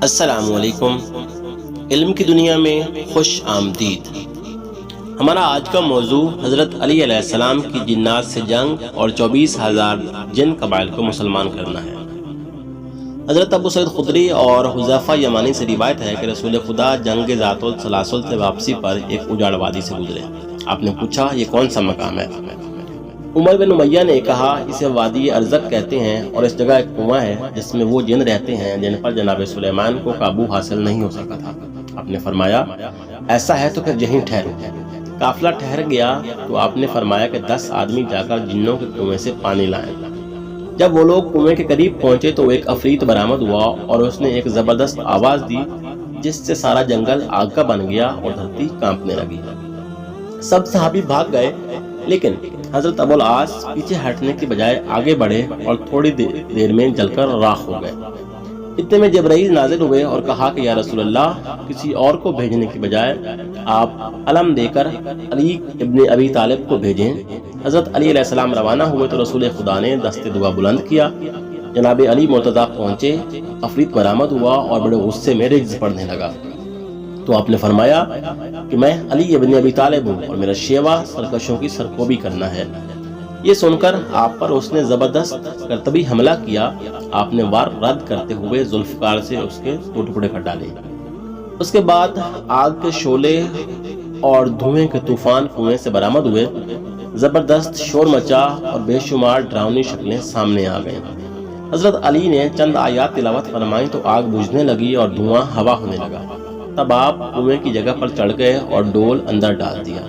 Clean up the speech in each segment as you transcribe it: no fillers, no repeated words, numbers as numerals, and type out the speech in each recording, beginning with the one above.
السلام علیکم۔ علم کی دنیا میں خوش آمدید۔ ہمارا آج کا موضوع حضرت علی علیہ السلام کی جنات سے جنگ اور 24,000 جن قبائل کو مسلمان کرنا ہے۔ حضرت ابو سعید خدری اور حذیفہ یمانی سے روایت ہے کہ رسول خدا جنگ ذات السلاسل سے واپسی پر ایک اجاڑ وادی سے گزرے۔ آپ نے پوچھا یہ کون سا مقام ہے؟ عمر بن امیہ نے کہا اسے وادی ارزق کہتے ہیں اور اس جگہ ایک کنواں ہے جس میں وہ جن رہتے ہیں جن پر جناب سلیمان کو قابو حاصل نہیں ہو سکا تھا۔ آپ نے فرمایا ایسا ہے تو پھر یہیں ٹھہرو۔ قافلہ ٹھہر گیا تو آپ نے فرمایا کہ 10 آدمی جا کر جنوں کے کنویں سے پانی لائیں۔ جب وہ لوگ کنویں کے قریب پہنچے تو ایک عفریت برآمد ہوا اور اس نے ایک زبردست آواز دی جس سے سارا جنگل آگ کا بن گیا اور دھرتی کانپنے لگی۔ سب صحابی بھاگ گئے لیکن حضرت ابو العاص پیچھے ہٹنے کی بجائے آگے بڑھے اور تھوڑی دیر میں جل کر راکھ ہو گئے۔ اتنے میں جبرائیل نازل ہوئے اور کہا کہ یا رسول اللہ، کسی اور کو بھیجنے کی بجائے آپ علم دے کر علی ابن ابی طالب کو بھیجیں۔ حضرت علی علیہ السلام روانہ ہوئے تو رسول خدا نے دست دعا بلند کیا۔ جناب علی مرتضیٰ پہنچے، عفریت برآمد ہوا اور بڑے غصے میں رجز پڑھنے لگا۔ تو آپ نے فرمایا کہ میں علی ابن ابی طالب ہوں اور میرا شیوا سرکشوں کی سرکوبی کرنا ہے۔ یہ سن کر آپ پر اس نے زبردست کرتبی حملہ کیا۔ آپ نے وار رد کرتے ہوئے ذوالفقار سے اس کے دو ٹکڑے کر ڈالے۔ اس کے بعد آگ کے شعلے اور دھوئیں کے طوفان کنویں سے برآمد ہوئے۔ زبردست شور مچا اور بے شمار ڈراؤنی شکلیں سامنے آ گئیں۔ حضرت علی نے چند آیات تلاوت فرمائیں تو آگ بجھنے لگی اور دھواں ہوا ہونے لگا۔ تب آپ کنویں کی جگہ پر چڑھ گئے اور ڈول اندر ڈال دیا۔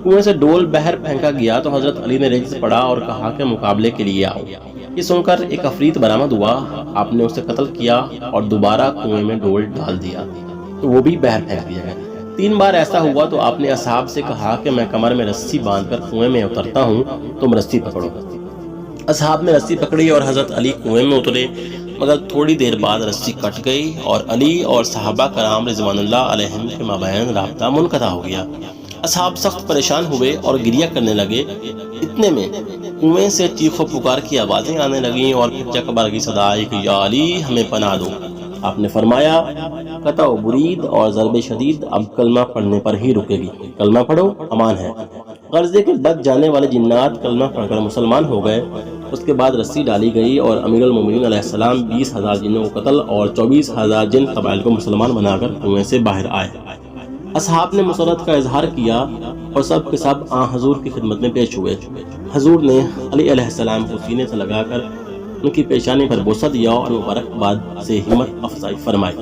کنویں سے ڈول باہر پھینکا گیا تو حضرت علی نے رجز پڑا اور کہا کہ مقابلے کے لیے آؤ۔ یہ سن کر ایک عفریت برآمد ہوا۔ آپ نے اسے قتل کیا اور دوبارہ کنویں میں ڈول ڈال دیا تو وہ بھی باہر پھینک دیا گیا۔ 3 بار ایسا ہوا تو آپ نے اصحاب سے کہا کہ میں کمر میں رسی باندھ کر کنویں میں اترتا ہوں، تم رسی پکڑو۔ اصحاب نے رسی پکڑی اور حضرت علی کنویں میں اترے، مگر تھوڑی دیر بعد رسی کٹ گئی اور علی اور صحابہ کرام رضوان اللہ علیہم کے مابین رابطہ منقطع ہو گیا۔ اصحاب سخت پریشان ہوئے اور گریہ کرنے لگے۔ اتنے میں کنویں سے چیخ و پکار کی آوازیں آنے لگیں اور چکبر کی صدا آئی کہ یا علی ہمیں پناہ دو۔ آپ نے فرمایا قطع و برید اور ضرب شدید اب کلمہ پڑھنے پر ہی رکے گی، کلمہ پڑھو امان ہے۔ غرضے کے بد جانے والے جنات کلمہ پڑھ کر مسلمان ہو گئے۔ اس کے بعد رسی ڈالی گئی اور امیر المومنین علیہ السلام 20,000 جنوں کو قتل اور 24,000 جن قبائل کو مسلمان بنا کر کنویں سے باہر آئے۔ اصحاب نے مسرت کا اظہار کیا اور سب کے سب حضور کی خدمت میں پیش ہوئے۔ حضور نے علی علیہ السلام کو سینے سے لگا کر ان کی پیشانی پر بوسہ دیا اور مبارکباد سے ہمت افزائی فرمائی۔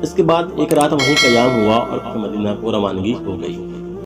اس کے بعد ایک رات وہیں قیام ہوا اور پھر مدینہ کو روانگی ہو گئی۔